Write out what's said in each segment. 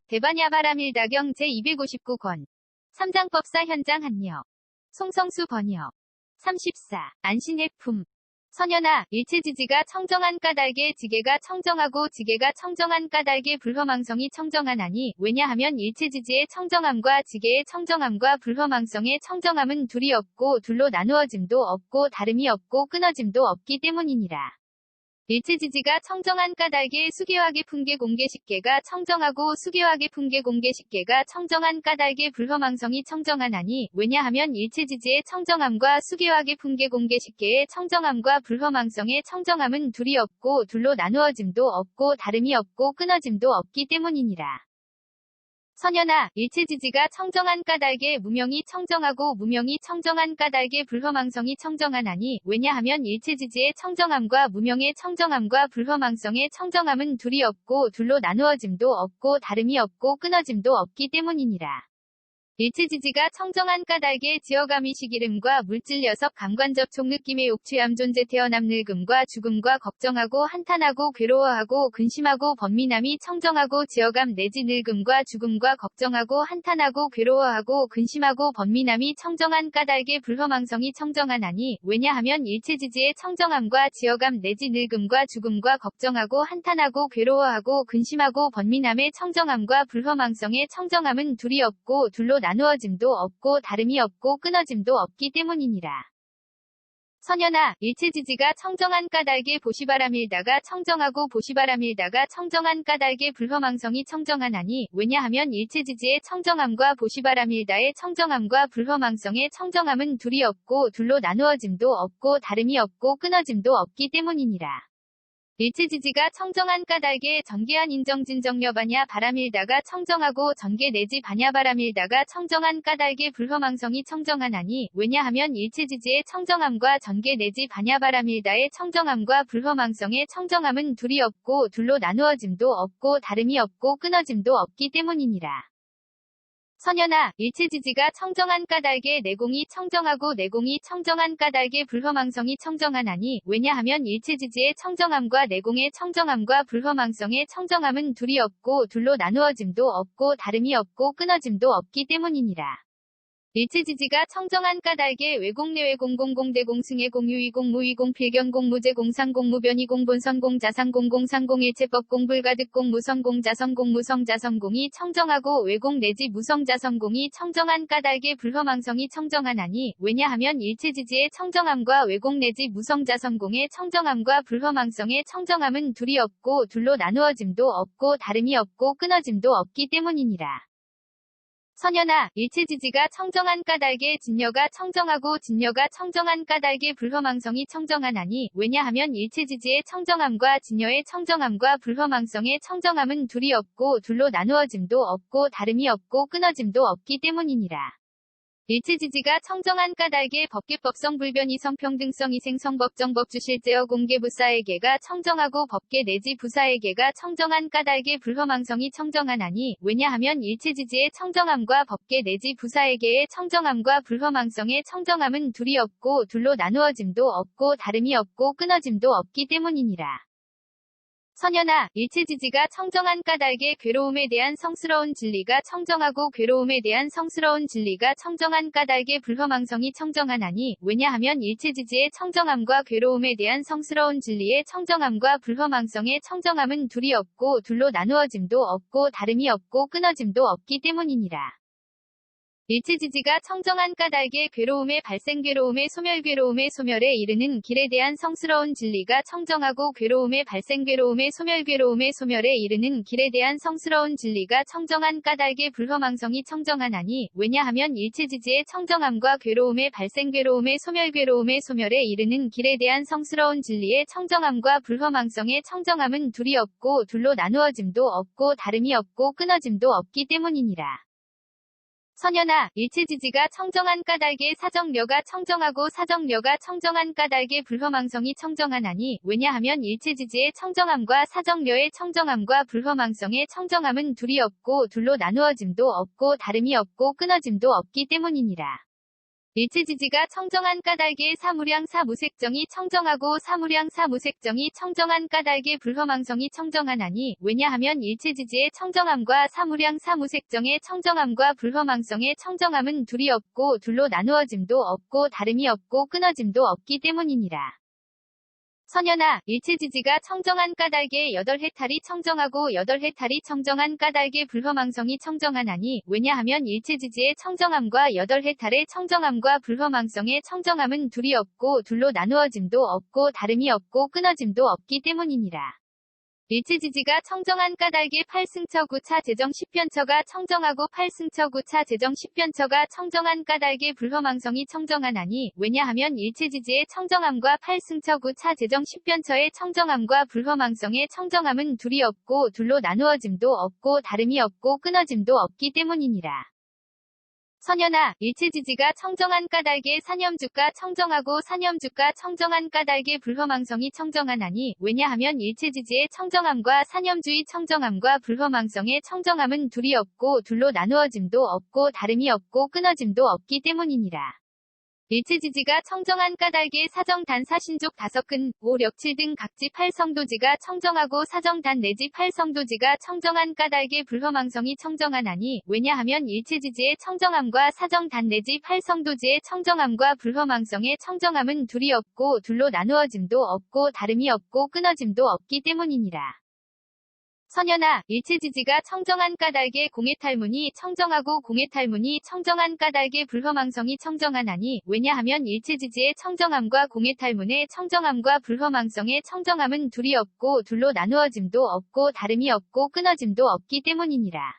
대반야바라밀다경 제259권. 삼장법사 현장 한여. 송성수 번역. 34. 안신해품. 선연아, 일체지지가 청정한 까닭에 지게가 청정하고 지게가 청정한 까닭에 불허망성이 청정하나니, 왜냐하면 일체지지의 청정함과 지게의 청정함과 불허망성의 청정함은 둘이 없고 둘로 나누어짐도 없고 다름이 없고 끊어짐도 없기 때문이니라. 일체지지가 청정한 까닭에 수계화계 풍계 공계식계가 청정하고 수계화계 풍계 공계식계가 청정한 까닭에 불허망성이 청정하나니, 왜냐하면 일체지지의 청정함과 수계화계 풍계 공계식계의 청정함과 불허망성의 청정함은 둘이 없고 둘로 나누어짐도 없고 다름이 없고 끊어짐도 없기 때문이니라. 선연아, 일체지지가 청정한 까닭에 무명이 청정하고 무명이 청정한 까닭에 불허망성이 청정하나니, 왜냐하면 일체지지의 청정함과 무명의 청정함과 불허망성의 청정함은 둘이 없고 둘로 나누어짐도 없고 다름이 없고 끊어짐도 없기 때문이니라. 일체지지가 청정한 까닭에 지어감이 시기름과 물질 녀석 감관접촉 느낌의 옥취함 존재 태어남 늙음과 죽음과 걱정하고 한탄하고 괴로워하고 근심하고 번민함이 청정하고 지어감 내지 늙음과 죽음과 걱정하고 한탄하고 괴로워하고 근심하고 번민함이 청정한 까닭에 불허망성이 청정하나니, 왜냐하면 일체지지의 청정함과 지어감 내지 늙음과 죽음과 걱정하고 한탄하고 괴로워하고 근심하고 번민함의 청정함과 불허망성의 청정함은 둘이 없고 둘로 나누어짐도 없고 다름이 없고 끊어짐도 없기 때문이니라. 선연아, 일체지지가 청정한 까닭에 보시바라밀다가 청정하고 보시바라밀다가 청정한 까닭에 불허망성이 청정하나니, 왜냐하면 일체지지의 청정함과 보시바라밀다의 청정함과 불허망성의 청정함은 둘이 없고 둘로 나누어짐도 없고 다름이 없고 끊어짐도 없기 때문이니라. 일체지지가 청정한 까닭에 전개한 인정진정여바냐 바라밀다가 청정하고 전개 내지 바냐바라밀다가 청정한 까닭에 불허망성이 청정하나니, 왜냐하면 일체지지의 청정함과 전개 내지 바냐바라밀다의 청정함과 불허망성의 청정함은 둘이 없고 둘로 나누어짐도 없고 다름이 없고 끊어짐도 없기 때문이니라. 선연아, 일체지지가 청정한 까닭에 내공이 청정하고 내공이 청정한 까닭에 불허망성이 청정하나니, 왜냐하면 일체지지의 청정함과 내공의 청정함과 불허망성의 청정함은 둘이 없고 둘로 나누어짐도 없고 다름이 없고 끊어짐도 없기 때문이니라. 일체지지가 청정한 까닭에 외공내외공 공공대공 승해공 유이공 무이공 필견공 무제공 상공 무변이공 본선공 자상공 공상공 일체법공 불가득공 무성공 자성공 무성자성공이 청정하고 외공 내지 무성자성공이 청정한 까닭에 불허망성이 청정하나니, 왜냐하면 일체지지의 청정함과 외공 내지 무성자성공의 청정함과 불허망성의 청정함은 둘이 없고 둘로 나누어짐도 없고 다름이 없고 끊어짐도 없기 때문이니라. 선연아, 일체지지가 청정한 까닭에 진여가 청정하고 진여가 청정한 까닭에 불허망성이 청정하나니, 왜냐하면 일체지지의 청정함과 진여의 청정함과 불허망성의 청정함은 둘이 없고 둘로 나누어짐도 없고 다름이 없고 끊어짐도 없기 때문이니라. 일체지지가 청정한 까닭에 법계법성 불변이 성평등성 이생성법정법 주실제어 공개부사에게가 청정하고 법계 내지 부사에게가 청정한 까닭에 불허망성이 청정하나니, 왜냐하면 일체지지의 청정함과 법계 내지 부사에게의 청정함과 불허망성의 청정함은 둘이 없고 둘로 나누어짐도 없고 다름이 없고 끊어짐도 없기 때문이니라. 선연아, 일체지지가 청정한 까닭에 괴로움에 대한 성스러운 진리가 청정하고 괴로움에 대한 성스러운 진리가 청정한 까닭에 불허망성이 청정하나니, 왜냐하면 일체지지의 청정함과 괴로움에 대한 성스러운 진리의 청정함과 불허망성의 청정함은 둘이 없고 둘로 나누어짐도 없고 다름이 없고 끊어짐도 없기 때문이니라. 일체지지가 청정한 까닭에 괴로움의 발생 괴로움의 소멸 괴로움의 소멸에 이르는 길에 대한 성스러운 진리가 청정하고 괴로움의 발생 괴로움의 소멸 괴로움의 소멸에 이르는 길에 대한 성스러운 진리가 청정한 까닭에 불허망성이 청정하나니, 왜냐하면 일체지지의 청정함과 괴로움의 발생 괴로움의 소멸에 이르는 길에 대한 성스러운 진리의 청정함과 불허망성의 청정함은 둘이 없고 둘로 나누어짐도 없고 다름이 없고 끊어짐도 없기 때문이니라. 선연아, 일체지지가 청정한 까닭에 사정려가 청정하고 사정려가 청정한 까닭에 불허망성이 청정하나니, 왜냐하면 일체지지의 청정함과 사정려의 청정함과 불허망성의 청정함은 둘이 없고 둘로 나누어짐도 없고 다름이 없고 끊어짐도 없기 때문이니라. 일체지지가 청정한 까닭에 사무량 사무색정이 청정하고 사무량 사무색정이 청정한 까닭에 불허망성이 청정하나니 왜냐하면 일체지지의 청정함과 사무량 사무색정의 청정함과 불허망성의 청정함은 둘이 없고 둘로 나누어짐도 없고 다름이 없고 끊어짐도 없기 때문이니라. 선연아, 일체지지가 청정한 까닭에 여덟 해탈이 청정하고 여덟 해탈이 청정한 까닭에 불허망성이 청정하나니 왜냐하면 일체지지의 청정함과 여덟 해탈의 청정함과 불허망성의 청정함은 둘이 없고 둘로 나누어짐도 없고 다름이 없고 끊어짐도 없기 때문이니라. 일체지지가 청정한 까닭에 8승처 9차 재정 10변처가 청정하고 8승처 9차 재정 10변처가 청정한 까닭에 불허망성이 청정하나니 왜냐하면 일체지지의 청정함과 8승처 9차 재정 10변처의 청정함과 불허망성의 청정함은 둘이 없고 둘로 나누어짐도 없고 다름이 없고 끊어짐도 없기 때문이니라. 선연아, 일체지지가 청정한 까닭에 사념주가 청정하고 사념주가 청정한 까닭에 불허망성이 청정하나니 왜냐하면 일체지지의 청정함과 사념주의 청정함과 불허망성의 청정함은 둘이 없고 둘로 나누어짐도 없고 다름이 없고 끊어짐도 없기 때문이니라. 일체지지가 청정한 까닭에 사정단 사신족 5근, 5, 력 7 등 각지 8성도지가 청정하고 사정단 내지 8성도지가 청정한 까닭에 불허망성이 청정하나니 왜냐하면 일체지지의 청정함과 사정단 내지 8성도지의 청정함과 불허망성의 청정함은 둘이 없고 둘로 나누어짐도 없고 다름이 없고 끊어짐도 없기 때문이니라. 선연아, 일체지지가 청정한 까닭에 공해탈문이 청정하고 공해탈문이 청정한 까닭에 불허망성이 청정하나니 왜냐하면 일체지지의 청정함과 공해탈문의 청정함과 불허망성의 청정함은 둘이 없고 둘로 나누어짐도 없고 다름이 없고 끊어짐도 없기 때문이니라.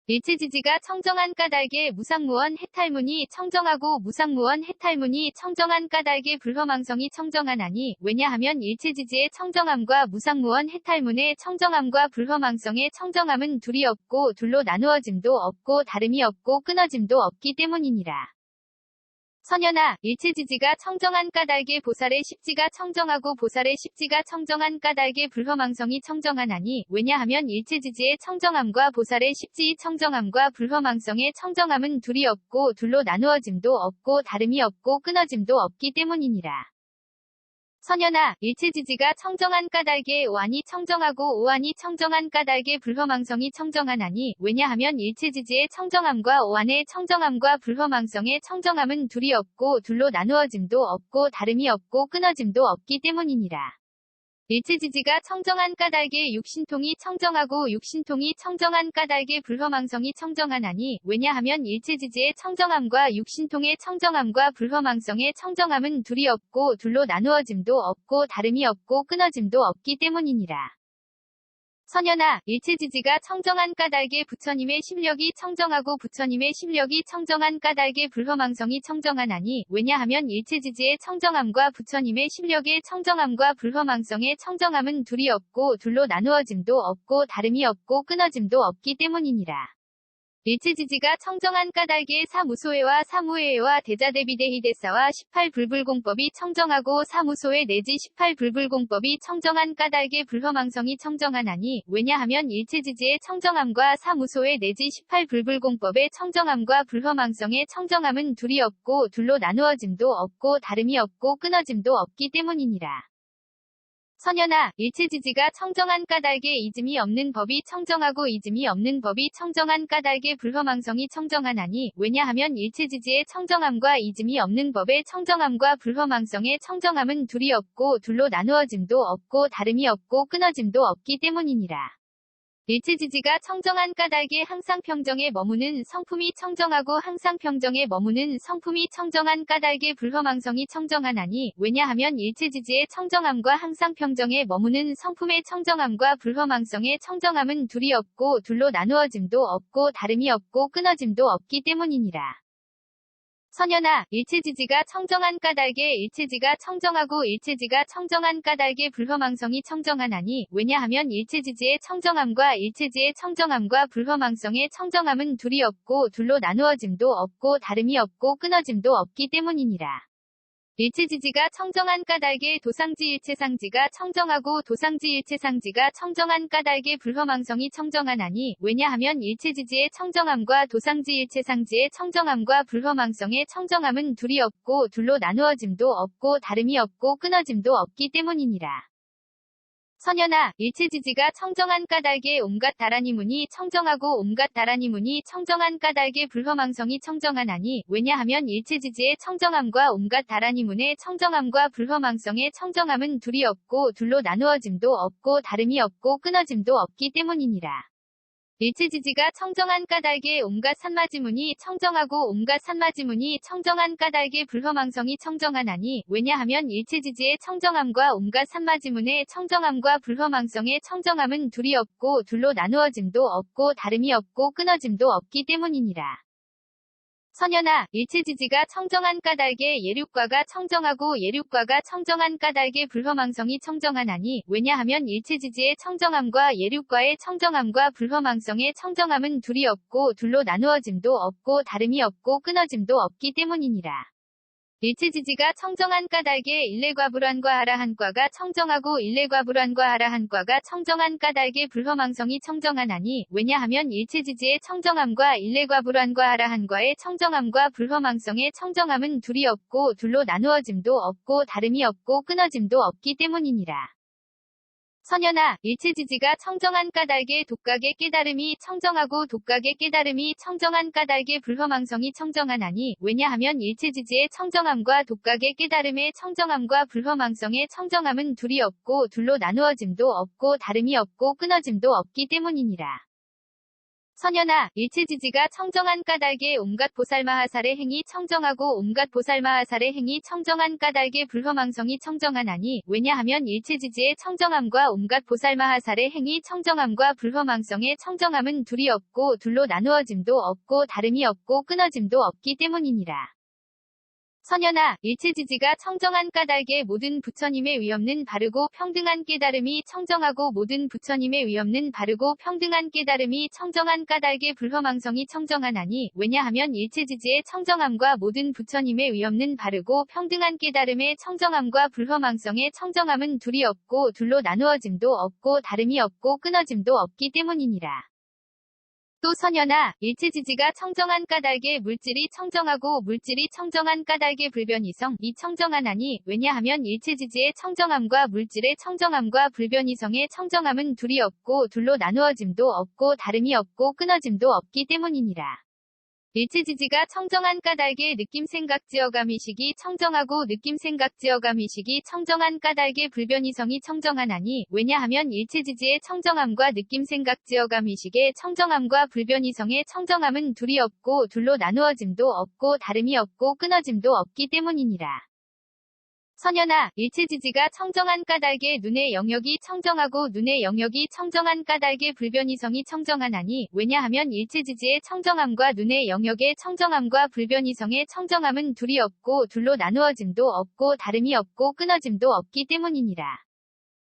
일체지지가 청정한 까닭에 무상무원 해탈문이 청정하고 무상무원 해탈문이 청정한 까닭에 불허망성이 청정하나니 왜냐하면 일체지지의 청정함과 무상무원 해탈문의 청정함과 불허망성의 청정함은 둘이 없고 둘로 나누어짐도 없고 다름이 없고 끊어짐도 없기 때문이니라. 선연아, 일체지지가 청정한 까닭에 보살의 십지가 청정하고 보살의 십지가 청정한 까닭에 불허망성이 청정하나니 왜냐하면 일체지지의 청정함과 보살의 십지의 청정함과 불허망성의 청정함은 둘이 없고 둘로 나누어짐도 없고 다름이 없고 끊어짐도 없기 때문이니라. 선연아, 일체지지가 청정한 까닭에 오한이 청정하고 오한이 청정한 까닭에 불허망성이 청정하나니 왜냐하면 일체지지의 청정함과 오한의 청정함과 불허망성의 청정함은 둘이 없고 둘로 나누어짐도 없고 다름이 없고 끊어짐도 없기 때문이니라. 일체지지가 청정한 까닭에 육신통이 청정하고 육신통이 청정한 까닭에 불허망성이 청정하나니 왜냐하면 일체지지의 청정함과 육신통의 청정함과 불허망성의 청정함은 둘이 없고 둘로 나누어짐도 없고 다름이 없고 끊어짐도 없기 때문이니라. 선연아, 일체지지가 청정한 까닭에 부처님의 심력이 청정하고 부처님의 심력이 청정한 까닭에 불허망성이 청정하나니 왜냐하면 일체지지의 청정함과 부처님의 심력의 청정함과 불허망성의 청정함은 둘이 없고 둘로 나누어짐도 없고 다름이 없고 끊어짐도 없기 때문이니라. 일체지지가 청정한 까닭에 사무소회와 사무회와 대자대비대희대사와 18불불공법이 청정하고 사무소회 내지 18불불공법이 청정한 까닭에 불허망성이 청정하나니 왜냐하면 일체지지의 청정함과 사무소회 내지 18불불공법의 청정함과 불허망성의 청정함은 둘이 없고 둘로 나누어짐도 없고 다름이 없고 끊어짐도 없기 때문이니라. 선연아, 일체지지가 청정한 까닭에 이즘이 없는 법이 청정하고 이즘이 없는 법이 청정한 까닭에 불허망성이 청정하나니 왜냐하면 일체지지의 청정함과 이즘이 없는 법의 청정함과 불허망성의 청정함은 둘이 없고 둘로 나누어짐도 없고 다름이 없고 끊어짐도 없기 때문이니라. 일체지지가 청정한 까닭에 항상 평정에 머무는 성품이 청정하고 항상 평정에 머무는 성품이 청정한 까닭에 불허망성이 청정하나니 왜냐하면 일체지지의 청정함과 항상 평정에 머무는 성품의 청정함과 불허망성의 청정함은 둘이 없고 둘로 나누어짐도 없고 다름이 없고 끊어짐도 없기 때문이니라. 선연아, 일체지지가 청정한 까닭에 일체지가 청정하고 일체지가 청정한 까닭에 불허망성이 청정하나니 왜냐하면 일체지지의 청정함과 일체지의 청정함과 불허망성의 청정함은 둘이 없고 둘로 나누어짐도 없고 다름이 없고 끊어짐도 없기 때문이니라. 일체지지가 청정한 까닭에 도상지 일체상지가 청정하고 도상지 일체상지가 청정한 까닭에 불허망성이 청정하나니 왜냐하면 일체지지의 청정함과 도상지 일체상지의 청정함과 불허망성의 청정함은 둘이 없고 둘로 나누어짐도 없고 다름이 없고 끊어짐도 없기 때문이니라. 선연아, 일체지지가 청정한 까닭에 온갖 다라니문이 청정하고 온갖 다라니문이 청정한 까닭에 불허망성이 청정하나니 왜냐하면 일체지지의 청정함과 온갖 다라니문의 청정함과 불허망성의 청정함은 둘이 없고 둘로 나누어짐도 없고 다름이 없고 끊어짐도 없기 때문이니라. 일체지지가 청정한 까닭에 온갖 산마지문이 청정하고 온갖 산마지문이 청정한 까닭에 불허망성이 청정하나니 왜냐하면 일체지지의 청정함과 온갖 산마지문의 청정함과 불허망성의 청정함은 둘이 없고 둘로 나누어짐도 없고 다름이 없고 끊어짐도 없기 때문이니라. 선연아, 일체지지가 청정한 까닭에 예륙과가 청정하고 예륙과가 청정한 까닭에 불허망성이 청정하나니 왜냐하면 일체지지의 청정함과 예륙과의 청정함과 불허망성의 청정함은 둘이 없고 둘로 나누어짐도 없고 다름이 없고 끊어짐도 없기 때문이니라. 일체지지가 청정한 까닭에 일례과불환과 하라한과가 청정하고 일례과불환과 하라한과가 청정한 까닭에 불허망성이 청정하나니 왜냐하면 일체지지의 청정함과 일례과불환과 하라한과의 청정함과 불허망성의 청정함은 둘이 없고 둘로 나누어짐도 없고 다름이 없고 끊어짐도 없기 때문이니라. 선연아, 일체지지가 청정한 까닭에 독각의 깨달음이 청정하고 독각의 깨달음이 청정한 까닭에 불허망성이 청정하나니 왜냐하면 일체지지의 청정함과 독각의 깨달음의 청정함과 불허망성의 청정함은 둘이 없고 둘로 나누어짐도 없고 다름이 없고 끊어짐도 없기 때문이니라. 선연아, 일체지지가 청정한 까닭에 온갖 보살마하살의 행위 청정하고 온갖 보살마하살의 행위 청정한 까닭에 불허망성이 청정하나니 왜냐하면 일체지지의 청정함과 온갖 보살마하살의 행위 청정함과 불허망성의 청정함은 둘이 없고 둘로 나누어짐도 없고 다름이 없고 끊어짐도 없기 때문이니라. 선연아, 일체지지가 청정한 까닭에 모든 부처님의 위없는 바르고 평등한 깨달음이 청정하고 모든 부처님의 위없는 바르고 평등한 깨달음이 청정한 까닭에 불허망성이 청정하나니 왜냐하면 일체지지의 청정함과 모든 부처님의 위없는 바르고 평등한 깨달음의 청정함과 불허망성의 청정함은 둘이 없고 둘로 나누어짐도 없고 다름이 없고 끊어짐도 없기 때문이니라. 또 선연아, 일체지지가 청정한 까닭에 물질이 청정하고 물질이 청정한 까닭에 불변이성이 청정하나니 왜냐하면 일체지지의 청정함과 물질의 청정함과 불변이성의 청정함은 둘이 없고 둘로 나누어짐도 없고 다름이 없고 끊어짐도 없기 때문이니라. 일체지지가 청정한 까닭에 느낌생각지어감의식이 청정하고 느낌생각지어감의식이 청정한 까닭에 불변이성이 청정하나니 왜냐하면 일체지지의 청정함과 느낌생각지어감의식의 청정함과 불변이성의 청정함은 둘이 없고 둘로 나누어짐도 없고 다름이 없고 끊어짐도 없기 때문이니라. 선연아, 일체지지가 청정한 까닭에 눈의 영역이 청정하고 눈의 영역이 청정한 까닭에 불변이성이 청정하나니 왜냐하면 일체지지의 청정함과 눈의 영역의 청정함과 불변이성의 청정함은 둘이 없고 둘로 나누어짐도 없고 다름이 없고 끊어짐도 없기 때문이니라.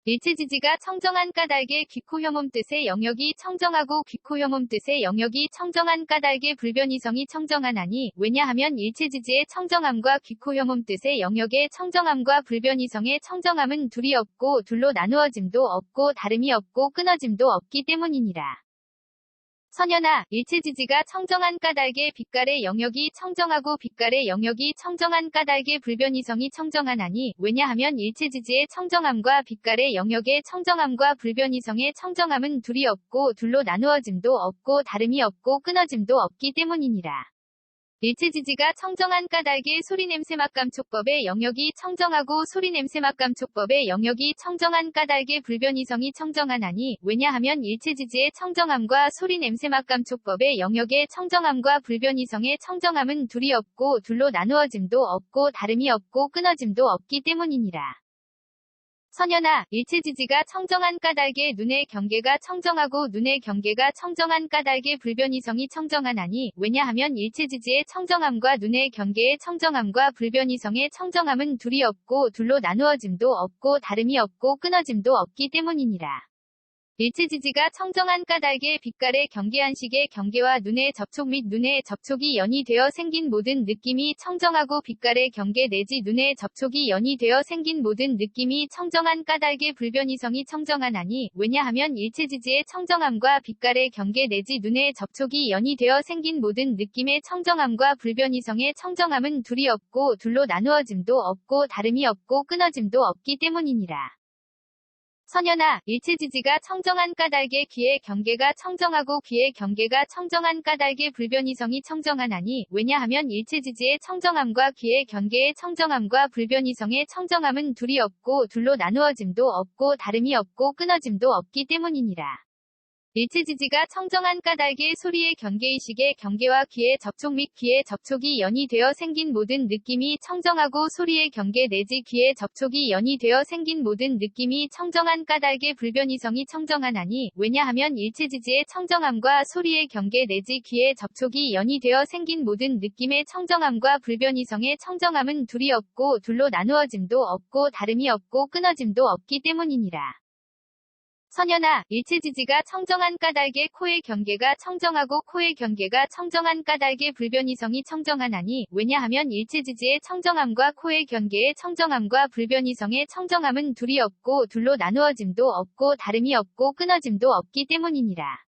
일체지지가 청정한 까닭에 귀코혐음 뜻의 영역이 청정하고 귀코혐음 뜻의 영역이 청정한 까닭에 불변이성이 청정하나니 왜냐하면 일체지지의 청정함과 귀코혐음 뜻의 영역의 청정함과 불변이성의 청정함은 둘이 없고 둘로 나누어짐도 없고 다름이 없고 끊어짐도 없기 때문이니라. 선연아, 일체지지가 청정한 까닭에 빛깔의 영역이 청정하고 빛깔의 영역이 청정한 까닭에 불변이성이 청정하나니 왜냐하면 일체지지의 청정함과 빛깔의 영역의 청정함과 불변이성의 청정함은 둘이 없고 둘로 나누어짐도 없고 다름이 없고 끊어짐도 없기 때문이니라. 일체지지가 청정한 까닭에 소리냄새맛감촉법의 영역이 청정하고 소리냄새맛감촉법의 영역이 청정한 까닭에 불변이성이 청정하나니 왜냐하면 일체지지의 청정함과 소리냄새맛감촉법의 영역의 청정함과 불변이성의 청정함은 둘이 없고 둘로 나누어짐도 없고 다름이 없고 끊어짐도 없기 때문이니라. 선연아, 일체지지가 청정한 까닭에 눈의 경계가 청정하고 눈의 경계가 청정한 까닭에 불변이성이 청정하나니 왜냐하면 일체지지의 청정함과 눈의 경계의 청정함과 불변이성의 청정함은 둘이 없고 둘로 나누어짐도 없고 다름이 없고 끊어짐도 없기 때문이니라. 일체지지가 청정한 까닭에 빛깔의 경계 한식의 경계와 눈의 접촉 및 눈의 접촉이 연이 되어 생긴 모든 느낌이 청정하고 빛깔의 경계 내지 눈의 접촉이 연이 되어 생긴 모든 느낌이 청정한 까닭의 불변이성이 청정하나니 왜냐하면 일체지지의 청정함과 빛깔의 경계 내지 눈의 접촉이 연이 되어 생긴 모든 느낌의 청정함과 불변이성의 청정함은 둘이 없고 둘로 나누어짐도 없고 다름이 없고 끊어짐도 없기 때문이니라. 선연아, 일체지지가 청정한 까닭에 귀의 경계가 청정하고 귀의 경계가 청정한 까닭에 불변이성이 청정하나니 왜냐하면 일체지지의 청정함과 귀의 경계의 청정함과 불변이성의 청정함은 둘이 없고 둘로 나누어짐도 없고 다름이 없고 끊어짐도 없기 때문이니라. 일체지지가 청정한 까닭에 소리의 경계의식의 경계와 귀의 접촉 및 귀의 접촉이 연이 되어 생긴 모든 느낌이 청정하고 소리의 경계 내지 귀의 접촉이 연이 되어 생긴 모든 느낌이 청정한 까닭의 불변이성이 청정하나니 왜냐하면 일체지지의 청정함과 소리의 경계 내지 귀의 접촉이 연이 되어 생긴 모든 느낌의 청정함과 불변이성의 청정함은 둘이 없고 둘로 나누어짐도 없고 다름이 없고 끊어짐도 없기 때문이니라. 선연아, 일체지지가 청정한 까닭에 코의 경계가 청정하고 코의 경계가 청정한 까닭에 불변이성이 청정하나니 왜냐하면 일체지지의 청정함과 코의 경계의 청정함과 불변이성의 청정함은 둘이 없고 둘로 나누어짐도 없고 다름이 없고 끊어짐도 없기 때문이니라.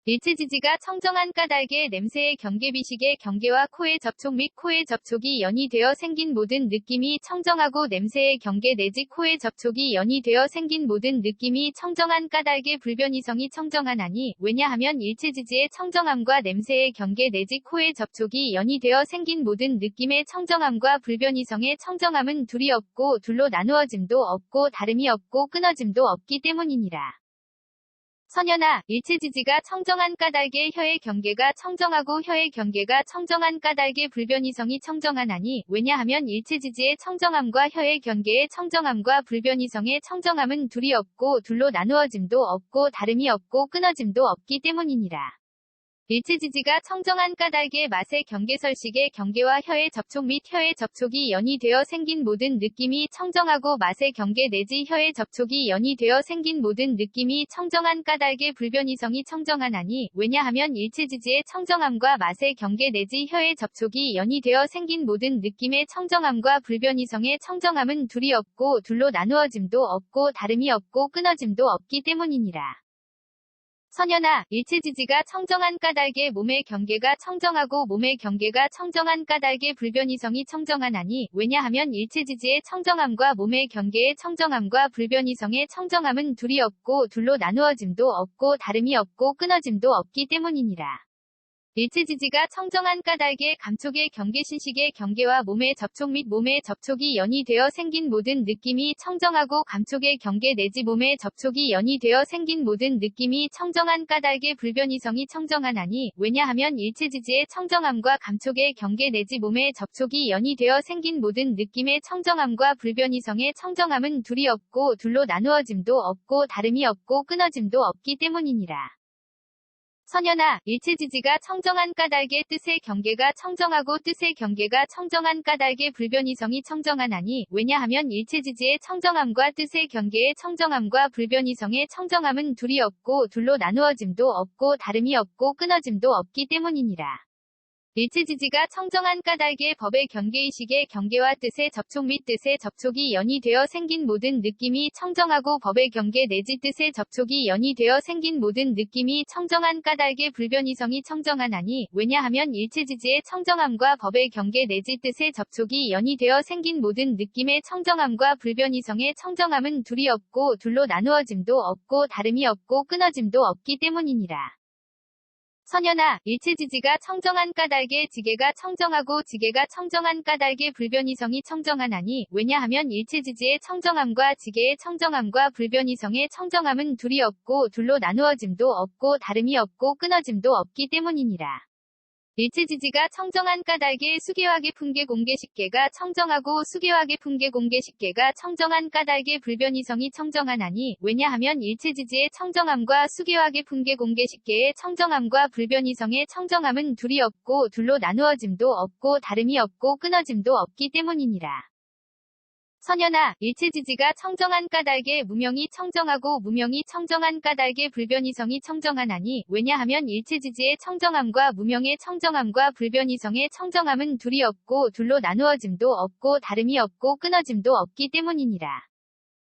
일체지지가 청정한 까닭에 냄새의 경계비식의 경계와 코의 접촉 및 코의 접촉이 연이 되어 생긴 모든 느낌이 청정하고 냄새의 경계 내지 코의 접촉이 연이 되어 생긴 모든 느낌이 청정한 까닭의 불변이성이 청정하나니 왜냐하면 일체지지의 청정함과 냄새의 경계 내지 코의 접촉이 연이 되어 생긴 모든 느낌의 청정함과 불변이성의 청정함은 둘이 없고 둘로 나누어짐도 없고 다름이 없고 끊어짐도 없기 때문이니라. 선연아, 일체지지가 청정한 까닭에 혀의 경계가 청정하고 혀의 경계가 청정한 까닭에 불변이성이 청정하나니 왜냐하면 일체지지의 청정함과 혀의 경계의 청정함과 불변이성의 청정함은 둘이 없고 둘로 나누어짐도 없고 다름이 없고 끊어짐도 없기 때문이니라. 일체지지가 청정한 까닭에 맛의 경계설식의 경계와 혀의 접촉 및 혀의 접촉이 연이 되어 생긴 모든 느낌이 청정하고 맛의 경계 내지 혀의 접촉이 연이 되어 생긴 모든 느낌이 청정한 까닭의 불변이성이 청정하나니 왜냐하면 일체지지의 청정함과 맛의 경계 내지 혀의 접촉이 연이 되어 생긴 모든 느낌의 청정함과 불변이성의 청정함은 둘이 없고 둘로 나누어짐도 없고 다름이 없고 끊어짐도 없기 때문이니라. 선연아, 일체지지가 청정한 까닭에 몸의 경계가 청정하고 몸의 경계가 청정한 까닭에 불변이성이 청정하나니 왜냐하면 일체지지의 청정함과 몸의 경계의 청정함과 불변이성의 청정함은 둘이 없고 둘로 나누어짐도 없고 다름이 없고 끊어짐도 없기 때문이니라. 일체지지가 청정한 까닭에 감촉의 경계신식의 경계와 몸의 접촉 및 몸의 접촉이 연이 되어 생긴 모든 느낌이 청정하고 감촉의 경계 내지 몸의 접촉이 연이 되어 생긴 모든 느낌이 청정한 까닭의 불변이성이 청정하나니 왜냐하면 일체지지의 청정함과 감촉의 경계 내지 몸의 접촉이 연이 되어 생긴 모든 느낌의 청정함과 불변이성의 청정함은 둘이 없고 둘로 나누어짐도 없고 다름이 없고 끊어짐도 없기 때문이니라. 선연아, 일체지지가 청정한 까닭의 뜻의 경계가 청정하고 뜻의 경계가 청정한 까닭의 불변이성이 청정하나니 왜냐하면 일체지지의 청정함과 뜻의 경계의 청정함과 불변이성의 청정함은 둘이 없고 둘로 나누어짐도 없고 다름이 없고 끊어짐도 없기 때문이니라. 일체지지가 청정한 까닭의 법의 경계의식의 경계와 뜻의 접촉 및 뜻의 접촉이 연이 되어 생긴 모든 느낌이 청정하고 법의 경계 내지 뜻의 접촉이 연이 되어 생긴 모든 느낌이 청정한 까닭의 불변이성이 청정하나니 왜냐하면 일체지지의 청정함과 법의 경계 내지 뜻의 접촉이 연이 되어 생긴 모든 느낌의 청정함과 불변이성의 청정함은 둘이 없고 둘로 나누어짐도 없고 다름이 없고 끊어짐도 없기 때문이니라. 선연아, 일체지지가 청정한 까닭에 지게가 청정하고 지게가 청정한 까닭에 불변이성이 청정하나니 왜냐하면 일체지지의 청정함과 지게의 청정함과 불변이성의 청정함은 둘이 없고 둘로 나누어짐도 없고 다름이 없고 끊어짐도 없기 때문이니라. 일체지지가 청정한 까닭에 수계화계 풍계 공계식계가 청정하고 수계화계 풍계 공계식계가 청정한 까닭에 불변이성이 청정하나니 왜냐하면 일체지지의 청정함과 수계화계 풍계 공계식계의 청정함과 불변이성의 청정함은 둘이 없고 둘로 나누어짐도 없고 다름이 없고 끊어짐도 없기 때문이니라. 선연아, 일체지지가 청정한 까닭에 무명이 청정하고 무명이 청정한 까닭에 불변이성이 청정하나니, 왜냐하면 일체지지의 청정함과 무명의 청정함과 불변이성의 청정함은 둘이 없고 둘로 나누어짐도 없고 다름이 없고 끊어짐도 없기 때문이니라.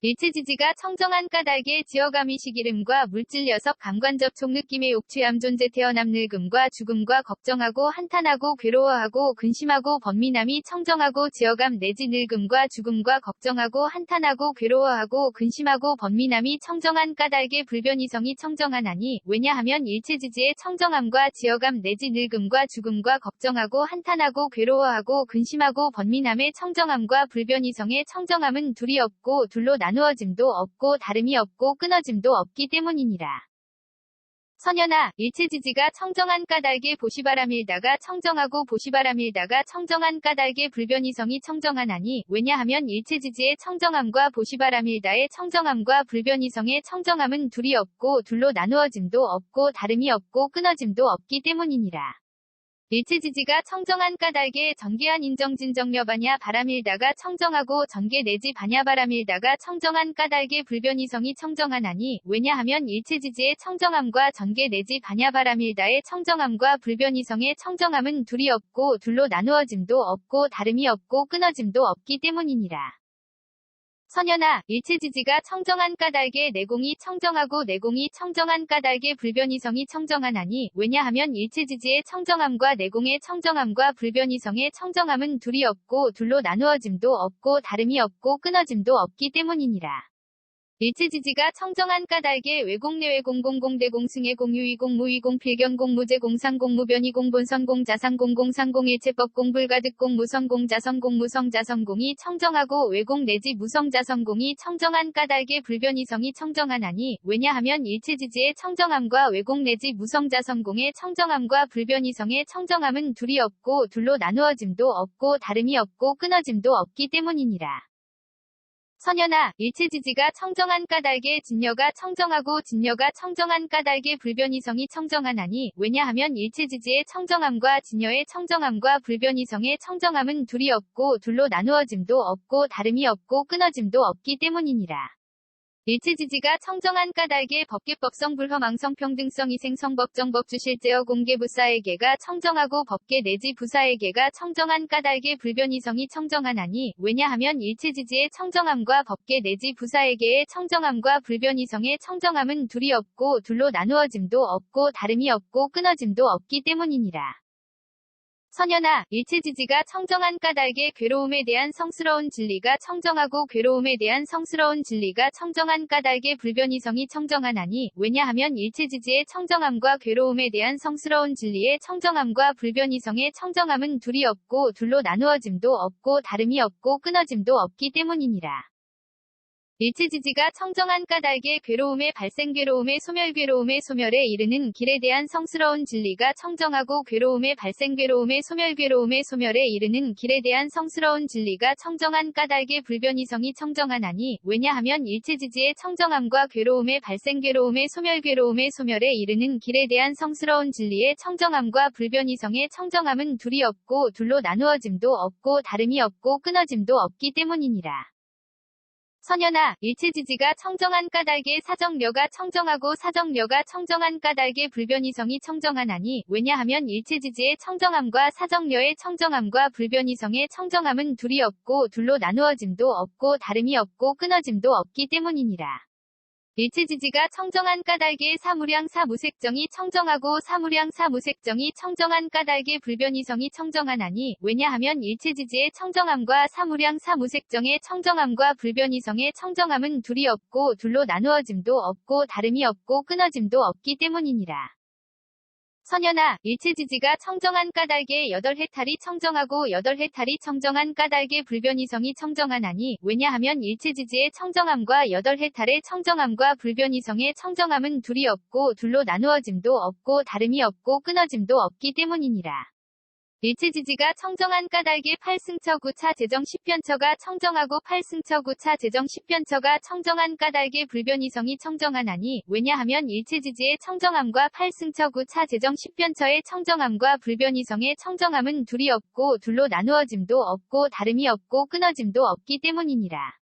일체지지가 청정한 까닭에 지어감이 시기름과 물질 녀석 감관접촉 느낌의 옥취함 존재 태어남 늙음과 죽음과 걱정하고 한탄하고 괴로워하고 근심하고 번민함이 청정하고 지어감 내지 늙음과 죽음과 걱정하고 한탄하고 괴로워하고 근심하고 번민함이 청정한 까닭에 불변이성이 청정하나니, 왜냐하면 일체지지의 청정함과 지어감 내지 늙음과 죽음과 걱정하고 한탄하고 괴로워하고 근심하고 번민함의 청정함과 불변이성의 청정함은 둘이 없고 둘로 나누어짐도 없고 다름이 없고 끊어짐도 없기 때문이니라. 선연아, 일체지지가 청정한 까닭에 보시바람일다가 청정하고 보시바람일다가 청정한 까닭에 불변이성이 청정하나니, 왜냐하면 일체지지의 청정함과 보시바람일다의 청정함과 불변이성의 청정함은 둘이 없고 둘로 나누어짐도 없고 다름이 없고 끊어짐도 없기 때문이니라. 일체지지가 청정한 까닭에 전개한 인정진정여바냐 바람일다가 청정하고 전개 내지 바냐바람일다가 청정한 까닭에 불변이성이 청정하나니, 왜냐하면 일체지지의 청정함과 전개 내지 바냐바람일다의 청정함과 불변이성의 청정함은 둘이 없고 둘로 나누어짐도 없고 다름이 없고 끊어짐도 없기 때문이니라. 선연아, 일체지지가 청정한 까닭에 내공이 청정하고 내공이 청정한 까닭에 불변이성이 청정하나니, 왜냐하면 일체지지의 청정함과 내공의 청정함과 불변이성의 청정함은 둘이 없고 둘로 나누어짐도 없고 다름이 없고 끊어짐도 없기 때문이니라. 일체지지가 청정한 까닭에 외공내외공 공공대공승의 공유이공 무이공 필경공 무제공 상공 무변이공 본선공 자상공 공상공 일체법공 불가득공 무성공 자성공 무성자성공이 청정하고 외공 내지 무성자성공이 청정한 까닭에 불변이성이 청정하나니, 왜냐하면 일체지지의 청정함과 외공 내지 무성자성공의 청정함과 불변이성의 청정함은 둘이 없고 둘로 나누어짐도 없고 다름이 없고 끊어짐도 없기 때문이니라. 선연아, 일체지지가 청정한 까닭에 진여가 청정하고 진여가 청정한 까닭에 불변이성이 청정하나니, 왜냐하면 일체지지의 청정함과 진여의 청정함과 불변이성의 청정함은 둘이 없고 둘로 나누어짐도 없고 다름이 없고 끊어짐도 없기 때문이니라. 일체지지가 청정한 까닭에 법계법성 불허망성 평등성 이생성 법정법 주실제어 공개부사에게가 청정하고 법계 내지 부사에게가 청정한 까닭에 불변이성이 청정하나니, 왜냐하면 일체지지의 청정함과 법계 내지 부사에게의 청정함과 불변이성의 청정함은 둘이 없고 둘로 나누어짐도 없고 다름이 없고 끊어짐도 없기 때문이니라. 선연아, 일체지지가 청정한 까닭에 괴로움에 대한 성스러운 진리가 청정하고 괴로움에 대한 성스러운 진리가 청정한 까닭에 불변이성이 청정하나니, 왜냐하면 일체지지의 청정함과 괴로움에 대한 성스러운 진리의 청정함과 불변이성의 청정함은 둘이 없고 둘로 나누어짐도 없고 다름이 없고 끊어짐도 없기 때문이니라. 일체지지가 청정한 까닭에 괴로움의 발생 괴로움의 소멸에 이르는 길에 대한 성스러운 진리가 청정하고 괴로움의 발생 괴로움의 소멸에 이르는 길에 대한 성스러운 진리가 청정한 까닭에 불변이성이 청정하나니, 왜냐하면 일체지지의 청정함과 괴로움의 발생 괴로움의 소멸에 이르는 길에 대한 성스러운 진리의 청정함과 불변이성의 청정함은 둘이 없고 둘로 나누어짐도 없고 다름이 없고 끊어짐도 없기 때문이니라. 선연아, 일체지지가 청정한 까닭에 사정려가 청정하고 사정려가 청정한 까닭에 불변이성이 청정하나니, 왜냐하면 일체지지의 청정함과 사정려의 청정함과 불변이성의 청정함은 둘이 없고 둘로 나누어짐도 없고 다름이 없고 끊어짐도 없기 때문이니라. 일체지지가 청정한 까닭에 사무량 사무색정이 청정하고 사무량 사무색정이 청정한 까닭에 불변이성이 청정하나니, 왜냐하면 일체지지의 청정함과 사무량 사무색정의 청정함과 불변이성의 청정함은 둘이 없고 둘로 나누어짐도 없고 다름이 없고 끊어짐도 없기 때문이니라. 선연아, 일체지지가 청정한 까닭에 여덟해탈이 청정하고 여덟해탈이 청정한 까닭에 불변이성이 청정하나니, 왜냐하면 일체지지의 청정함과 여덟해탈의 청정함과 불변이성의 청정함은 둘이 없고 둘로 나누어짐도 없고 다름이 없고 끊어짐도 없기 때문이니라. 일체지지가 청정한 까닭에 8승처 9차 재정 10편처가 청정하고 8승처 9차 재정 10편처가 청정한 까닭에 불변이성이 청정하나니 왜냐하면 일체지지의 청정함과 8승처 9차 재정 10편처의 청정함과 불변이성의 청정함은 둘이 없고 둘로 나누어짐도 없고 다름이 없고 끊어짐도 없기 때문이니라.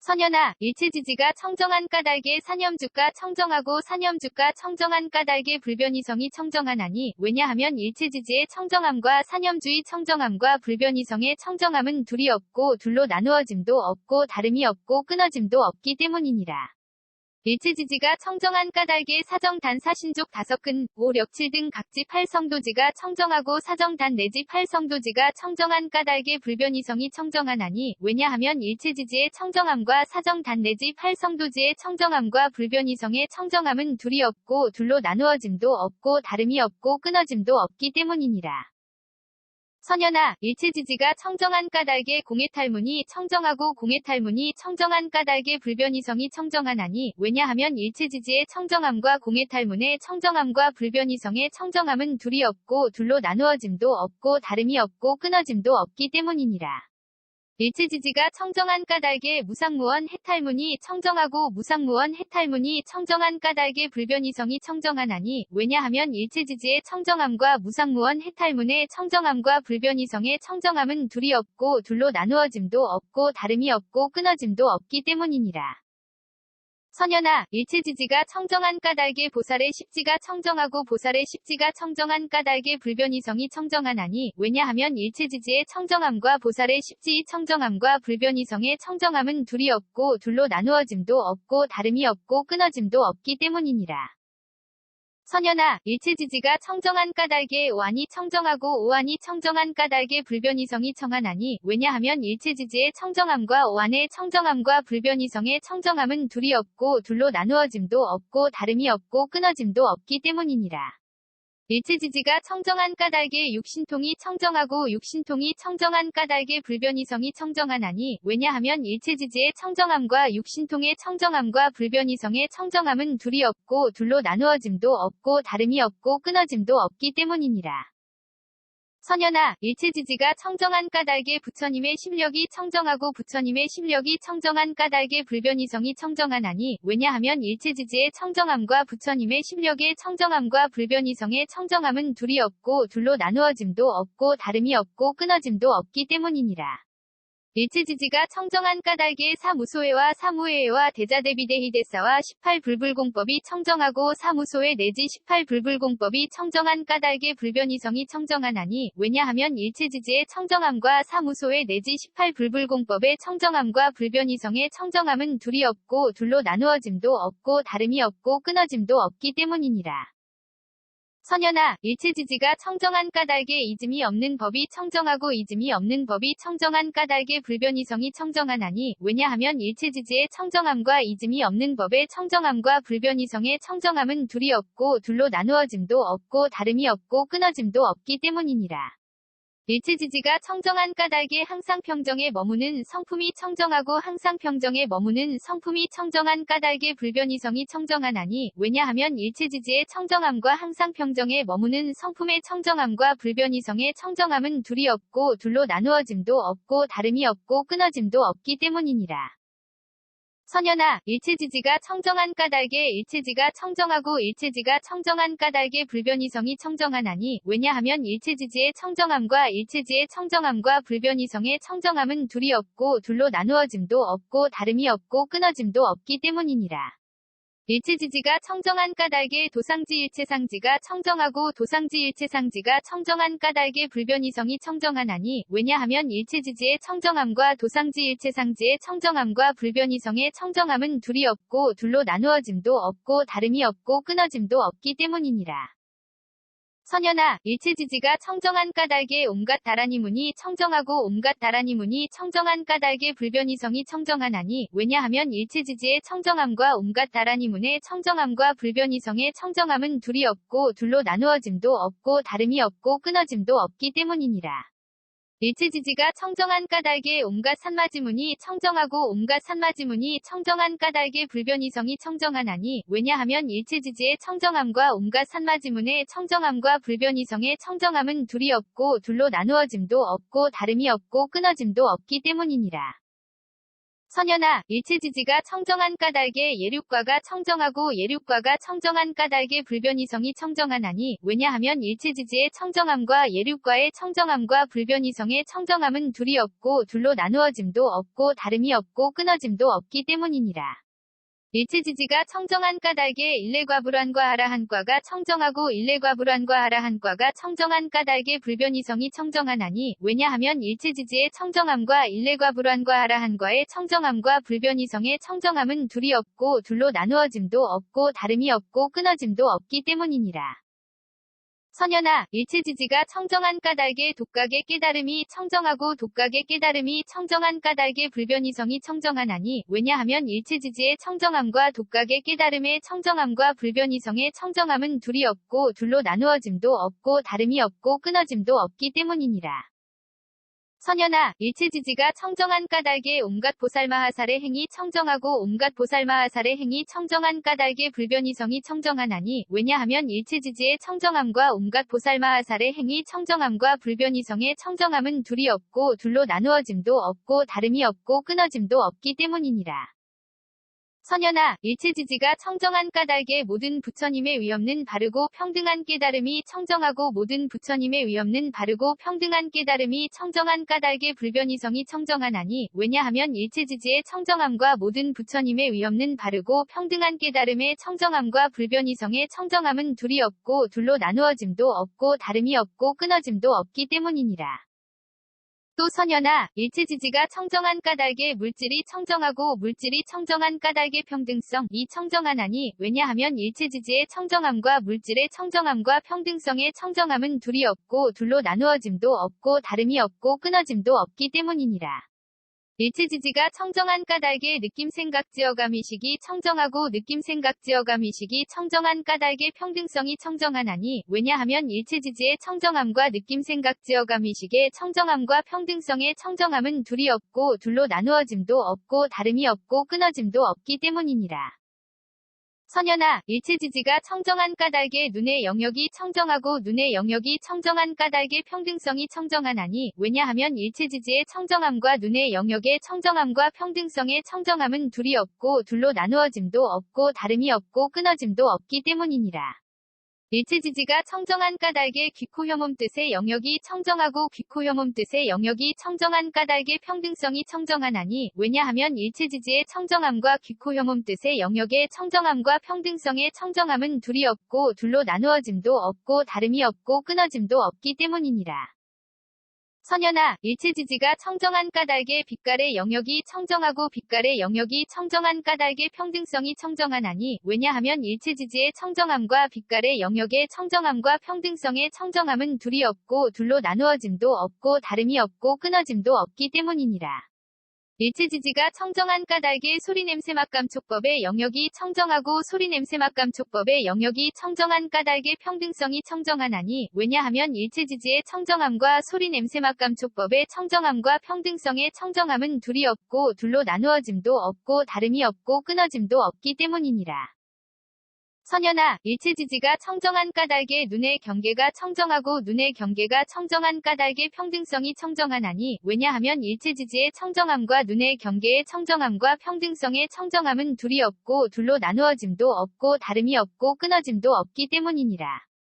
선연아, 일체지지가 청정한 까닭에 사념주가 청정하고 사념주가 청정한 까닭에 불변이성이 청정하나니 왜냐하면 일체지지의 청정함과 사념주의 청정함과 불변이성의 청정함은 둘이 없고 둘로 나누어짐도 없고 다름이 없고 끊어짐도 없기 때문이니라. 일체지지가 청정한 까닭에 사정단 사신족 5근, 5, 력 7 등 각지 8성도지가 청정하고 사정단 내지 8성도지가 청정한 까닭에 불변이성이 청정하나니 왜냐하면 일체지지의 청정함과 사정단 내지 8성도지의 청정함과 불변이성의 청정함은 둘이 없고 둘로 나누어짐도 없고 다름이 없고 끊어짐도 없기 때문이니라. 선연아, 일체지지가 청정한 까닭에 공해탈문이 청정하고 공해탈문이 청정한 까닭에 불변이성이 청정하나니 왜냐하면 일체지지의 청정함과 공해탈문의 청정함과 불변이성의 청정함은 둘이 없고 둘로 나누어짐도 없고 다름이 없고 끊어짐도 없기 때문이니라. 일체지지가 청정한 까닭에 무상무원 해탈문이 청정하고 무상무원 해탈문이 청정한 까닭에 불변이성이 청정하나니 왜냐하면 일체지지의 청정함과 무상무원 해탈문의 청정함과 불변이성의 청정함은 둘이 없고 둘로 나누어짐도 없고 다름이 없고 끊어짐도 없기 때문이니라. 선연아, 일체지지가 청정한 까닭에 보살의 십지가 청정하고 보살의 십지가 청정한 까닭에 불변이성이 청정하나니 왜냐하면 일체지지의 청정함과 보살의 십지의 청정함과 불변이성의 청정함은 둘이 없고 둘로 나누어짐도 없고 다름이 없고 끊어짐도 없기 때문이니라. 선연아, 일체지지가 청정한 까닭에 오한이 청정하고 오한이 청정한 까닭에 불변이성이 청하나니 왜냐하면 일체지지의 청정함과 오한의 청정함과 불변이성의 청정함은 둘이 없고 둘로 나누어짐도 없고 다름이 없고 끊어짐도 없기 때문이니라. 일체지지가 청정한 까닭에 육신통이 청정하고 육신통이 청정한 까닭에 불변이성이 청정하나니 왜냐하면 일체지지의 청정함과 육신통의 청정함과 불변이성의 청정함은 둘이 없고 둘로 나누어짐도 없고 다름이 없고 끊어짐도 없기 때문이니라. 선연아, 일체지지가 청정한 까닭에 부처님의 심력이 청정하고 부처님의 심력이 청정한 까닭에 불변이성이 청정하나니 왜냐하면 일체지지의 청정함과 부처님의 심력의 청정함과 불변이성의 청정함은 둘이 없고 둘로 나누어짐도 없고 다름이 없고 끊어짐도 없기 때문이니라. 일체지지가 청정한 까닭에 사무소회와 사무회와 대자대비대희대사와 18불불공법이 청정하고 사무소회 내지 18불불공법이 청정한 까닭에 불변이성이 청정하나니 왜냐하면 일체지지의 청정함과 사무소회 내지 18불불공법의 청정함과 불변이성의 청정함은 둘이 없고 둘로 나누어짐도 없고 다름이 없고 끊어짐도 없기 때문이니라. 선연아, 일체지지가 청정한 까닭에 이즘이 없는 법이 청정하고 이즘이 없는 법이 청정한 까닭에 불변이성이 청정하나니 왜냐하면 일체지지의 청정함과 이즘이 없는 법의 청정함과 불변이성의 청정함은 둘이 없고 둘로 나누어짐도 없고 다름이 없고 끊어짐도 없기 때문이니라. 일체지지가 청정한 까닭에 항상 평정에 머무는 성품이 청정하고 항상 평정에 머무는 성품이 청정한 까닭에 불변이성이 청정하나니 왜냐하면 일체지지의 청정함과 항상 평정에 머무는 성품의 청정함과 불변이성의 청정함은 둘이 없고 둘로 나누어짐도 없고 다름이 없고 끊어짐도 없기 때문이니라. 선연아, 일체지지가 청정한 까닭에 일체지가 청정하고 일체지가 청정한 까닭에 불변이성이 청정하나니 왜냐하면 일체지지의 청정함과 일체지의 청정함과 불변이성의 청정함은 둘이 없고 둘로 나누어짐도 없고 다름이 없고 끊어짐도 없기 때문이니라. 일체지지가 청정한 까닭에 도상지 일체상지가 청정하고 도상지 일체상지가 청정한 까닭에 불변이성이 청정하나니 왜냐하면 일체지지의 청정함과 도상지 일체상지의 청정함과 불변이성의 청정함은 둘이 없고 둘로 나누어짐도 없고 다름이 없고 끊어짐도 없기 때문이니라. 선연아, 일체지지가 청정한 까닭에 온갖 다라니문이 청정하고 온갖 다라니문이 청정한 까닭에 불변이성이 청정하나니 왜냐하면 일체지지의 청정함과 온갖 다라니문의 청정함과 불변이성의 청정함은 둘이 없고 둘로 나누어짐도 없고 다름이 없고 끊어짐도 없기 때문이니라. 일체지지가 청정한 까닭에 온갖 산마지문이 청정하고 온갖 산마지문이 청정한 까닭에 불변이성이 청정하나니 왜냐하면 일체지지의 청정함과 온갖 산마지문의 청정함과 불변이성의 청정함은 둘이 없고 둘로 나누어짐도 없고 다름이 없고 끊어짐도 없기 때문이니라. 선현아, 일체지지가 청정한 까닭에 예륙과가 청정하고 예륙과가 청정한 까닭에 불변이성이 청정하나니 왜냐하면 일체지지의 청정함과 예륙과의 청정함과 불변이성의 청정함은 둘이 없고 둘로 나누어짐도 없고 다름이 없고 끊어짐도 없기 때문이니라. 일체지지가 청정한 까닭에 일례과불환과 하라한과가 청정하고 일례과불환과 하라한과가 청정한 까닭에 불변이성이 청정하나니 왜냐하면 일체지지의 청정함과 일례과불환과 하라한과의 청정함과 불변이성의 청정함은 둘이 없고 둘로 나누어짐도 없고 다름이 없고 끊어짐도 없기 때문이니라. 선현아, 일체지지가 청정한 까닭에 독각의 깨달음이 청정하고 독각의 깨달음이 청정한 까닭에 불변이성이 청정하나니 왜냐하면 일체지지의 청정함과 독각의 깨달음의 청정함과 불변이성의 청정함은 둘이 없고 둘로 나누어짐도 없고 다름이 없고 끊어짐도 없기 때문이니라. 선현아, 일체지지가 청정한 까닭에 온갖 보살마하살의 행위 청정하고 온갖 보살마하살의 행위 청정한 까닭에 불변이성이 청정하나니 왜냐하면 일체지지의 청정함과 온갖 보살마하살의 행위 청정함과 불변이성의 청정함은 둘이 없고 둘로 나누어짐도 없고 다름이 없고 끊어짐도 없기 때문이니라. 선현아, 일체지지가 청정한 까닭에 모든 부처님의 위없는 바르고 평등한 깨달음이 청정하고 모든 부처님의 위없는 바르고 평등한 깨달음이 청정한 까닭에 불변이성이 청정하나니 왜냐하면 일체지지의 청정함과 모든 부처님의 위없는 바르고 평등한 깨달음의 청정함과 불변이성의 청정함은 둘이 없고 둘로 나누어짐도 없고 다름이 없고 끊어짐도 없기 때문이니라. 또 선현아, 일체지지가 청정한 까닭에 물질이 청정하고 물질이 청정한 까닭의 평등성이 청정하나니 왜냐하면 일체지지의 청정함과 물질의 청정함과 평등성의 청정함은 둘이 없고 둘로 나누어짐도 없고 다름이 없고 끊어짐도 없기 때문이니라. 일체지지가 청정한 까닭에 느낌생각지어감의식이 청정하고 느낌생각지어감의식이 청정한 까닭의 평등성이 청정하나니 왜냐하면 일체지지의 청정함과 느낌생각지어감의식의 청정함과 평등성의 청정함은 둘이 없고 둘로 나누어짐도 없고 다름이 없고 끊어짐도 없기 때문이니라. 선현아, 일체지지가 청정한 까닭에 눈의 영역이 청정하고 눈의 영역이 청정한 까닭의 평등성이 청정하나니 왜냐하면 일체지지의 청정함과 눈의 영역의 청정함과 평등성의 청정함은 둘이 없고 둘로 나누어짐도 없고 다름이 없고 끊어짐도 없기 때문이니라. 일체지지가 청정한 까닭에 귀코혐음 뜻의 영역이 청정하고 귀코혐음 뜻의 영역이 청정한 까닭의 평등성이 청정하나니 왜냐하면 일체지지의 청정함과 귀코혐음 뜻의 영역의 청정함과 평등성의 청정함은 둘이 없고 둘로 나누어짐도 없고 다름이 없고 끊어짐도 없기 때문이니라. 선현아, 일체지지가 청정한 까닭에 빛깔의 영역이 청정하고 빛깔의 영역이 청정한 까닭의 평등성이 청정하나니 왜냐하면 일체지지의 청정함과 빛깔의 영역의 청정함과 평등성의 청정함은 둘이 없고 둘로 나누어짐도 없고 다름이 없고 끊어짐도 없기 때문이니라. 일체지지가 청정한 까닭에 소리냄새맛감촉법의 영역이 청정하고 소리냄새맛감촉법의 영역이 청정한 까닭의 평등성이 청정하나니 왜냐하면 일체지지의 청정함과 소리냄새맛감촉법의 청정함과 평등성의 청정함은 둘이 없고 둘로 나누어짐도 없고 다름이 없고 끊어짐도 없기 때문이니라. 선현아, 일체지지가 청정한 까닭에 눈의 경계가 청정하고 눈의 경계가 청정한 까닭의 평등성이 청정하나니 왜냐하면 일체지지의 청정함과 눈의 경계의 청정함과 평등성의 청정함은 둘이 없고 둘로 나누어짐도 없고 다름이 없고 끊어짐도 없기 때문이니라.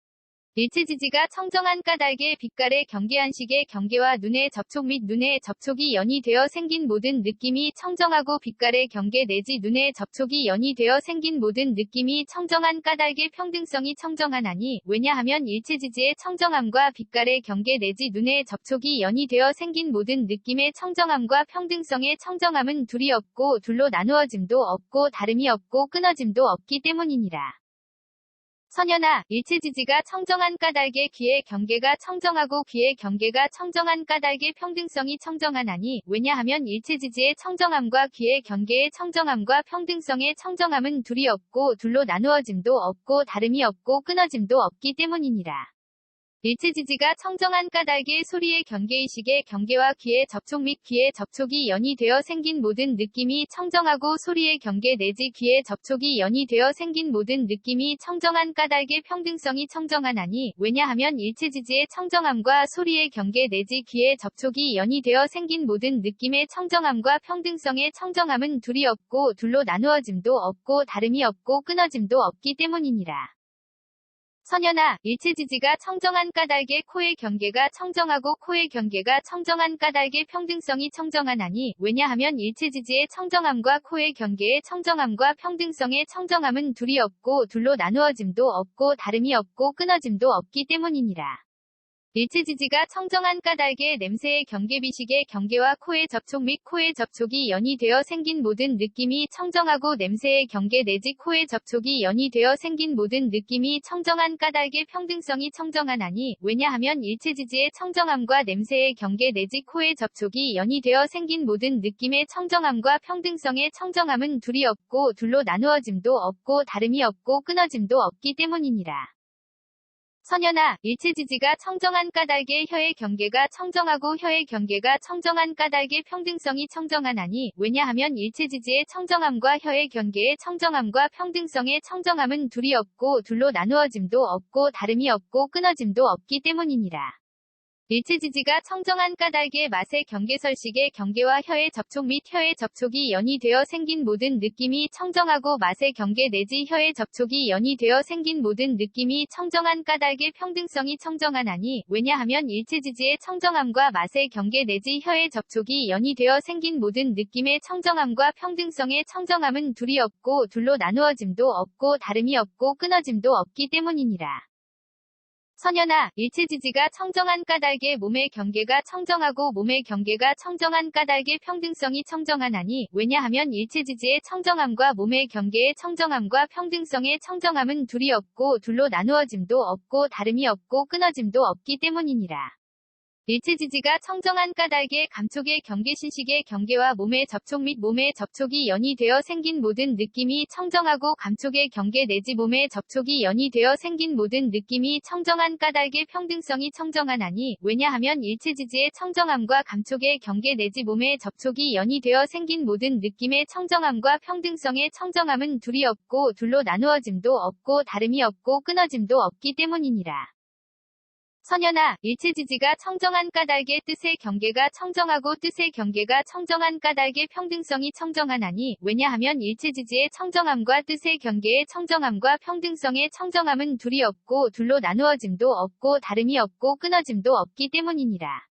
일체지지가 청정한 까닭에 빛깔의 경계한식의 경계와 눈의 접촉 및 눈의 접촉이 연이 되어 생긴 모든 느낌이 청정하고 빛깔의 경계 내지 눈의 접촉이 연이 되어 생긴 모든 느낌이 청정한 까닭의 평등성이 청정하나니 왜냐하면 일체지지의 청정함과 빛깔의 경계 내지 눈의 접촉이 연이 되어 생긴 모든 느낌의 청정함과 평등성의 청정함은 둘이 없고 둘로 나누어짐도 없고 다름이 없고 끊어짐도 없기 때문이니라. 선현아, 일체지지가 청정한 까닭에 귀의 경계가 청정하고 귀의 경계가 청정한 까닭의 평등성이 청정하나니 왜냐하면 일체지지의 청정함과 귀의 경계의 청정함과 평등성의 청정함은 둘이 없고 둘로 나누어짐도 없고 다름이 없고 끊어짐도 없기 때문이니라. 일체지지가 청정한 까닭의 소리의 경계의식의 경계와 귀의 접촉 및 귀의 접촉이 연이 되어 생긴 모든 느낌이 청정하고 소리의 경계 내지 귀의 접촉이 연이 되어 생긴 모든 느낌이 청정한 까닭의 평등성이 청정하나니 왜냐하면 일체지지의 청정함과 소리의 경계 내지 귀의 접촉이 연이 되어 생긴 모든 느낌의 청정함과 평등성의 청정함은 둘이 없고 둘로 나누어짐도 없고 다름이 없고 끊어짐도 없기 때문이니라. 선연아, 일체지지가 청정한 까닭의 코의 경계가 청정하고 코의 경계가 청정한 까닭의 평등성이 청정하나니 왜냐하면 일체지지의 청정함과 코의 경계의 청정함과 평등성의 청정함은 둘이 없고 둘로 나누어짐도 없고 다름이 없고 끊어짐도 없기 때문이니라. 일체지지가 청정한 까닭의 냄새의 경계비식의 경계와 코의 접촉 및 코의 접촉이 연이 되어 생긴 모든 느낌이 청정하고 냄새의 경계 내지 코의 접촉이 연이 되어 생긴 모든 느낌이 청정한 까닭의 평등성이 청정하나니 왜냐하면 일체지지의 청정함과 냄새의 경계 내지 코의 접촉이 연이 되어 생긴 모든 느낌의 청정함과 평등성의 청정함은 둘이 없고 둘로 나누어짐도 없고 다름이 없고 끊어짐도 없기 때문이니라. 선연아, 일체지지가 청정한 까닭의 혀의 경계가 청정하고 혀의 경계가 청정한 까닭의 평등성이 청정하나니 왜냐하면 일체지지의 청정함과 혀의 경계의 청정함과 평등성의 청정함은 둘이 없고 둘로 나누어짐도 없고 다름이 없고 끊어짐도 없기 때문이니라. 일체지지가 청정한 까닭의 맛의 경계설식의 경계와 혀의 접촉 및 혀의 접촉이 연이 되어 생긴 모든 느낌이 청정하고 맛의 경계 내지 혀의 접촉이 연이 되어 생긴 모든 느낌이 청정한 까닭의 평등성이 청정하나니 왜냐하면 일체지지의 청정함과 맛의 경계 내지 혀의 접촉이 연이 되어 생긴 모든 느낌의 청정함과 평등성의 청정함은 둘이 없고 둘로 나누어짐도 없고 다름이 없고 끊어짐도 없기 때문이니라. 선연아, 일체지지가 청정한 까닭의 몸의 경계가 청정하고 몸의 경계가 청정한 까닭의 평등성이 청정하나니 왜냐하면 일체지지의 청정함과 몸의 경계의 청정함과 평등성의 청정함은 둘이 없고 둘로 나누어짐도 없고 다름이 없고 끊어짐도 없기 때문이니라. 일체지지가 청정한 까닭의 감촉의 경계신식의 경계와 몸의 접촉 및 몸의 접촉이 연이 되어 생긴 모든 느낌이 청정하고 감촉의 경계 내지 몸의 접촉이 연이 되어 생긴 모든 느낌이 청정한 까닭의 평등성이 청정하나니 왜냐하면 일체지지의 청정함과 감촉의 경계 내지 몸의 접촉이 연이 되어 생긴 모든 느낌의 청정함과 평등성의 청정함은 둘이 없고 둘로 나누어짐도 없고 다름이 없고 끊어짐도 없기 때문이니라. 선연아, 일체지지가 청정한 까닭의 뜻의 경계가 청정하고 뜻의 경계가 청정한 까닭의 평등성이 청정하나니 왜냐하면 일체지지의 청정함과 뜻의 경계의 청정함과 평등성의 청정함은 둘이 없고 둘로 나누어짐도 없고 다름이 없고 끊어짐도 없기 때문이니라.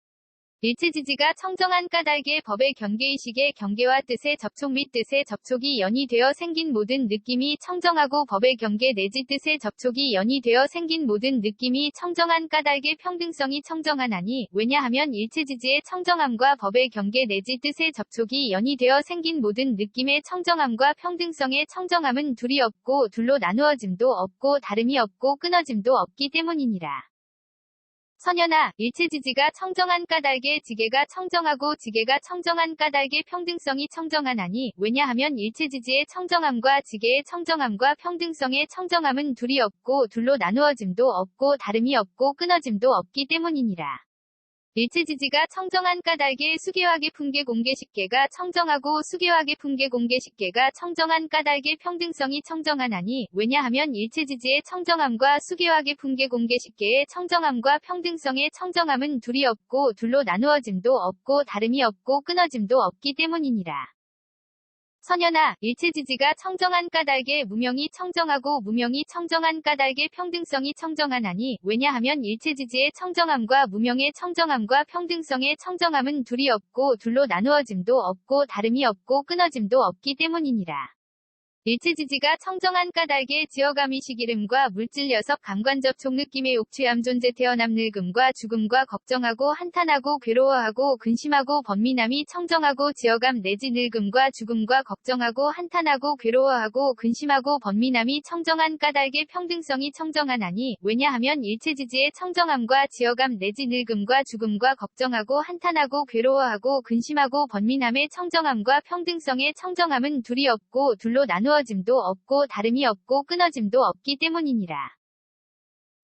일체지지가 청정한 까닭의 법의 경계의식의 경계와 뜻의 접촉 및 뜻의 접촉이 연이 되어 생긴 모든 느낌이 청정하고 법의 경계 내지 뜻의 접촉이 연이 되어 생긴 모든 느낌이 청정한 까닭의 평등성이 청정하나니 왜냐하면 일체지지의 청정함과 법의 경계 내지 뜻의 접촉이 연이 되어 생긴 모든 느낌의 청정함과 평등성의 청정함은 둘이 없고 둘로 나누어짐도 없고 다름이 없고 끊어짐도 없기 때문이니라. 선연아, 일체지지가 청정한 까닭의 지계가 청정하고 지계가 청정한 까닭의 평등성이 청정하나니 왜냐하면 일체지지의 청정함과 지계의 청정함과 평등성의 청정함은 둘이 없고 둘로 나누어짐도 없고 다름이 없고 끊어짐도 없기 때문이니라. 일체지지가 청정한 까닭의 수계화계 풍계 공계식계가 청정하고 수계화계 풍계 공계식계가 청정한 까닭의 평등성이 청정하나니 왜냐하면 일체지지의 청정함과 수계화계 풍계 공계식계의 청정함과 평등성의 청정함은 둘이 없고 둘로 나누어짐도 없고 다름이 없고 끊어짐도 없기 때문이니라. 선연아, 일체지지가 청정한 까닭의 무명이 청정하고 무명이 청정한 까닭의 평등성이 청정하나니 왜냐하면 일체지지의 청정함과 무명의 청정함과 평등성의 청정함은 둘이 없고 둘로 나누어짐도 없고 다름이 없고 끊어짐도 없기 때문이니라. 일체지지가 청정한 까닭의 지어감이식 이름과 물질 녀석 감관접촉 느낌의 옥취함 존재 태어남 늙음과 죽음과 걱정하고 한탄하고 괴로워하고 근심하고 번민함이 청정하고 지어감 내지 늙음과 죽음과 걱정하고 한탄하고 괴로워하고 근심하고 번민함이 청정한 까닭의 평등성이 청정하나니 왜냐하면 일체지지의 청정함과 지어감 내지 늙음과 죽음과 걱정하고 한탄하고 괴로워하고 근심하고 번민함의 청정함과 평등성의 청정함은 둘이 없고 둘로 나누어짐도 없고 다름이 없고 끊어짐도 없기 때문이니라.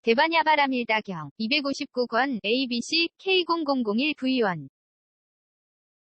대반야바람일다경 259권 ABC K0001V1